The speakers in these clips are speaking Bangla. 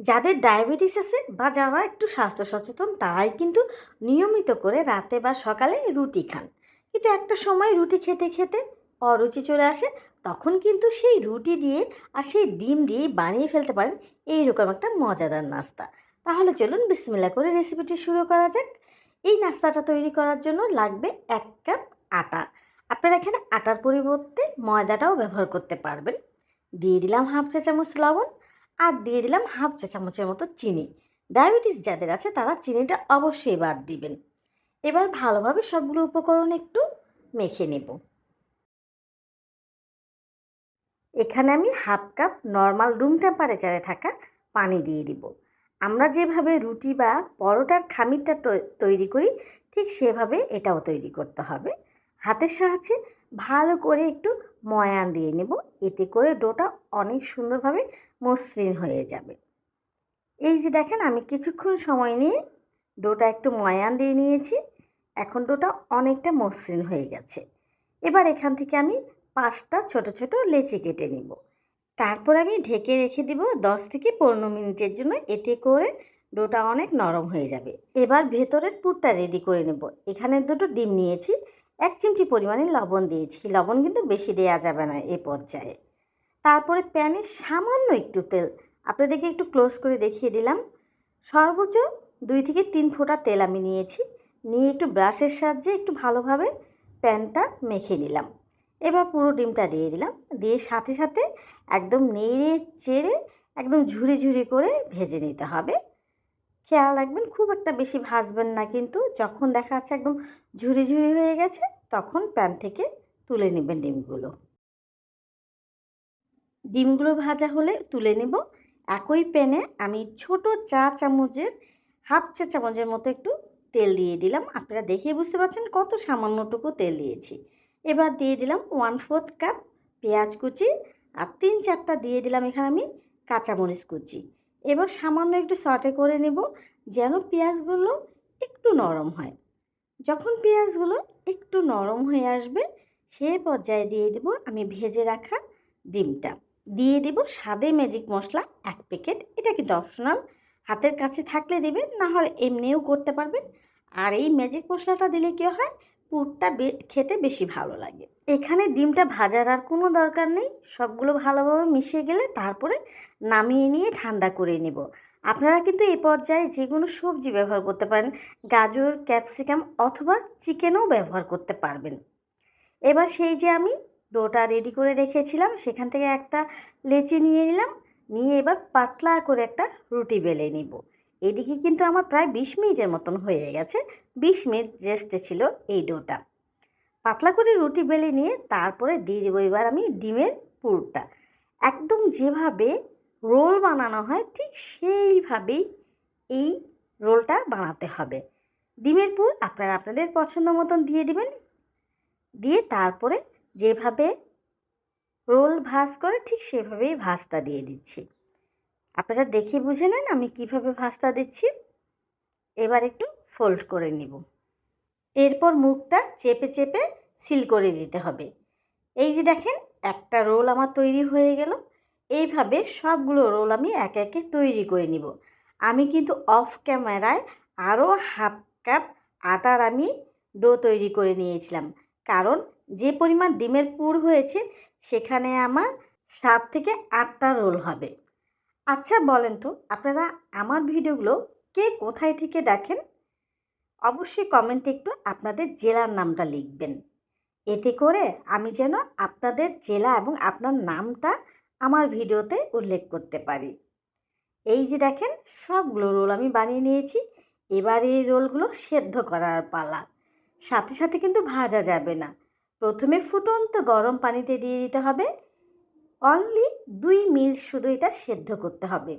যাদের ডায়াবেটিস আছে বা যারা একটু স্বাস্থ্য সচেতন তারাই কিন্তু নিয়মিত করে রাতে বা সকালে রুটি খান। কিন্তু একটা সময় রুটি খেতে খেতে অরুচি চলে আসে, তখন কিন্তু সেই রুটি দিয়ে আর সেই ডিম দিয়ে বানিয়ে ফেলতে পারেন এইরকম একটা মজাদার নাস্তা। তাহলে চলুন বিসমিল্লাহ করে রেসিপিটি শুরু করা যাক। এই নাস্তাটা তৈরি করার জন্য লাগবে 1 কাপ আটা। আপনারা এখানে আটার পরিবর্তে ময়দাটাও ব্যবহার করতে পারবেন। দিয়ে দিলাম হাফ চা চামচ লবণ, আর দিয়ে দিলাম হাফ চা চামচের মতো চিনি। ডায়াবেটিস যাদের আছে তারা চিনিটা অবশ্যই বাদ দিবেন। এবার ভালোভাবে সবগুলো উপকরণ একটু মেখে নেব। এখানে আমি হাফ কাপ নর্মাল রুম টেম্পারেচারে থাকা পানি দিয়ে দিব। আমরা যেভাবে রুটি বা পরোটার খামিরটা তৈরি করি ঠিক সেভাবে এটাও তৈরি করতে হবে। হাতের সাহায্যে ভালো করে একটু ময়ান দিয়ে নেব, এতে করে ডোটা অনেক সুন্দরভাবে মসৃণ হয়ে যাবে। এই যে দেখেন আমি কিছুক্ষণ সময় নিয়ে ডোটা একটু ময়ান দিয়ে নিয়েছি। এখন ডোটা অনেকটা মসৃণ হয়ে গেছে। এবার এখান থেকে আমি 5টা ছোট ছোট লেচি কেটে নিব। তারপর আমি ঢেকে রেখে দিব 10 থেকে 15 মিনিটের জন্য, এতে করে ডোটা অনেক নরম হয়ে যাবে। এবার ভেতরের পুরটা রেডি করে নেব। এখানে 2টো ডিম নিয়েছি, 1 চিমটি পরিমাণে লবণ দিয়েছি। লবণ কিন্তু বেশি দেওয়া যাবে না এ পর্যায়ে। তারপরে প্যানে সামান্য একটু তেল, আপনাদেরকে একটু ক্লোজ করে দেখিয়ে দিলাম। সর্বোচ্চ 2 থেকে 3 ফোঁটা তেল আমি নিয়েছি। নিয়ে একটু ব্রাশের সাহায্যে একটু ভালোভাবে প্যানটা মেখে নিলাম। এবার পুরো ডিমটা দিয়ে দিলাম, দিয়ে সাথে সাথে একদম নেড়ে চেড়ে একদম ঝুরি ঝুরি করে ভেজে নিতে হবে। খেয়াল রাখবেন খুব একটা বেশি ভাজবেন না, কিন্তু যখন দেখা যাচ্ছে একদম ঝুরি ঝুরি হয়ে গেছে তখন প্যান থেকে তুলে নেবেন ডিমগুলো। ডিমগুলো ভাজা হলে তুলে নেব। একই প্যানে আমি ছোট চা চামচের হাফ চা চামচের মতো একটু তেল দিয়ে দিলাম। আপনারা দেখেই বুঝতে পারছেন কত সামান্যটুকু তেল দিয়েছি। এবার দিয়ে দিলাম 1/4 কাপ পেঁয়াজ কুচি, আর 3-4টা দিয়ে দিলাম এখানে আমি কাঁচামরিচ কুচি। এবার সামান্য একটু সটে করে নেব যেন পেঁয়াজগুলো একটু নরম হয়। যখন পেঁয়াজগুলো একটু নরম হয়ে আসবে সেই পর্যায়ে দিয়ে দেব আমি ভেজে রাখা ডিমটা। দিয়ে দেব স্বাদে ম্যাজিক মশলা 1 প্যাকেট। এটা কিন্তু অপশনাল, হাতের কাছে থাকলে দেবেন, না হলে এমনিও করতে পারবেন। আর এই ম্যাজিক মশলাটা দিলে কী হয়, পুরটা খেতে বেশি ভালো লাগে। এখানে ডিমটা ভাজার আর কোনো দরকার নেই, সবগুলো ভালোভাবে মিশে গেলে তারপরে নামিয়ে নিয়ে ঠান্ডা করে নেব। আপনারা কিন্তু এই পর্যায়ে যে কোনো সবজি ব্যবহার করতে পারেন, গাজর, ক্যাপসিকাম অথবা চিকেনও ব্যবহার করতে পারবেন। এবার সেই যে আমি ডোটা রেডি করে রেখেছিলাম সেখান থেকে একটা লেচি নিয়ে নিলাম, নিয়ে এবার পাতলা করে একটা রুটি বেলে নিব। এদিকে কিন্তু আমার প্রায় 20 মিনিটের মতন হয়ে গেছে। 20 মিনিট রেস্টে ছিল এই ডোটা। পাতলা করে রুটি বেলে নিয়ে তারপরে দিয়ে দেবো এবার আমি ডিমের পুরটা। একদম যেভাবে রোল বানানো হয় ঠিক সেইভাবেই এই রোলটা বানাতে হবে। ডিমের পুর আপনারা আপনাদের পছন্দ মতন দিয়ে দিবেন, দিয়ে তারপরে যেভাবে রোল ভাঁজ করে ঠিক সেভাবেই ভাঁজটা দিয়ে দিচ্ছি। আপনারা দেখে বুঝে নেন আমি কিভাবে ভাঁজটা দিচ্ছি। এবার একটু ফোল্ড করে নিব। এরপর মুখটা চেপে চেপে সিল করে দিতে হবে। এই যে দেখেন একটা রোল আমার তৈরি হয়ে গেল। এইভাবে সবগুলো রোল আমি একে একে তৈরি করে নিব। আমি কিন্তু অফ ক্যামেরায় আরও হাফ কাপ আটার আমি ডো তৈরি করে নিয়েছিলাম, কারণ যে পরিমাণ ডিমের পুর হয়েছে সেখানে আমার 7 থেকে 8টা রোল হবে। আচ্ছা বলেন তো আপনারা আমার ভিডিওগুলো কে কোথায় থেকে দেখেন? অবশ্যই কমেন্টে একটু আপনাদের জেলার নামটা লিখবেন, এতে করে আমি যেন আপনাদের জেলা এবং আপনার নামটা আমার ভিডিওতে উল্লেখ করতে পারি। এই যে দেখেন সবগুলো রোল আমি বানিয়ে নিয়েছি। এবার এই রোলগুলো সেদ্ধ করার পালা। সাথে সাথে কিন্তু ভাজা যাবে না, প্রথমে ফুটন্ত গরম পানিতে দিয়ে দিতে হবে। অনলি 2 মিনিট শুধু এটা সেদ্ধ করতে হবে।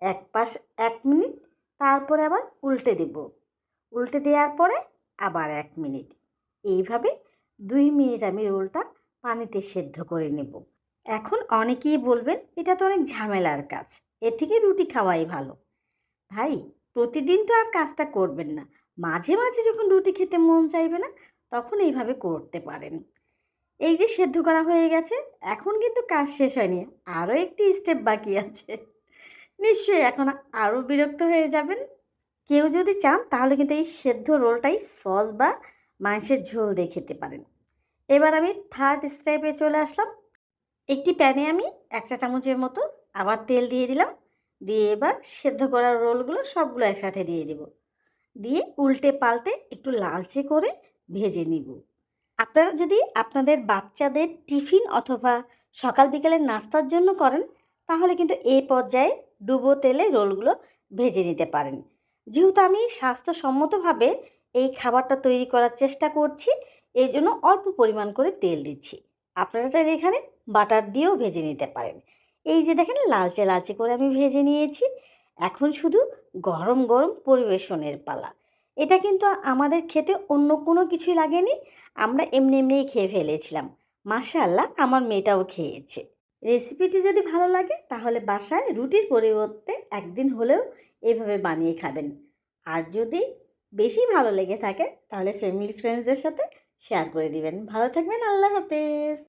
এক পাশ 1 মিনিট, তারপরে আবার উল্টে দেব। উল্টে দেওয়ার পরে আবার 1 মিনিট, এইভাবে 2 মিনিট আমি রোলটা পানিতে সেদ্ধ করে নেব। এখন অনেকেই বলবেন এটা তো অনেক ঝামেলার কাজ, এর থেকে রুটি খাওয়াই ভালো। ভাই, প্রতিদিন তো আর কাজটা করবেন না, মাঝে মাঝে যখন রুটি খেতে মন চাইবে না তখন এইভাবে করতে পারেন। এই যে সেদ্ধ করা হয়ে গেছে, এখন কিন্তু কাজ শেষ হয়নি, আরও একটি স্টেপ বাকি আছে। নিশ্চয়ই এখন আরও বিরক্ত হয়ে যাবেন। কেউ যদি চান তাহলে কিন্তু এই সেদ্ধ রোলটাই সস বা মাংসের ঝোল দিয়ে খেতে পারেন। এবার আমি থার্ড স্টেপে চলে আসলাম। একটি প্যানে আমি ১ চা চামচের মতো আবার তেল দিয়ে দিলাম। দিয়ে এবার সেদ্ধ করা রোলগুলো সবগুলো একসাথে দিয়ে দেব। দিয়ে উল্টে পাল্টে একটু লালচে করে ভেজে নিব। আপনারা যদি আপনাদের বাচ্চাদের টিফিন অথবা সকাল বিকেলের নাস্তার জন্য করেন, তাহলে কিন্তু এই পর্যায়ে ডুবো তেলে রোলগুলো ভেজে নিতে পারেন। যেহেতু আমি স্বাস্থ্যসম্মতভাবে এই খাবারটা তৈরি করার চেষ্টা করছি, এই জন্য অল্প পরিমাণ করে তেল দিচ্ছি। আপনারা চাইলে এখানে বাটার দিয়েও ভেজে নিতে পারেন। এই যে দেখেন লালচে লালচে করে আমি ভেজে নিয়েছি। এখন শুধু গরম গরম পরিবেশনের পালা। এটা কিন্তু আমাদের খেতে অন্য কোনো কিছুই লাগেনি। আমরা এমনি এমনিই খেয়ে ফেলেছিলাম। মাশাআল্লাহ আমার মেয়েটাও খেয়েছে। রেসিপিটি যদি ভালো লাগে তাহলে বাসায় রুটির পরিবর্তে একদিন হলেও এভাবে বানিয়ে খাবেন। আর যদি বেশি ভালো লেগে থাকে তাহলে ফ্যামিলি ফ্রেন্ডসদের সাথে শেয়ার করে দিবেন। ভালো থাকবেন। আল্লাহ হাফেজ।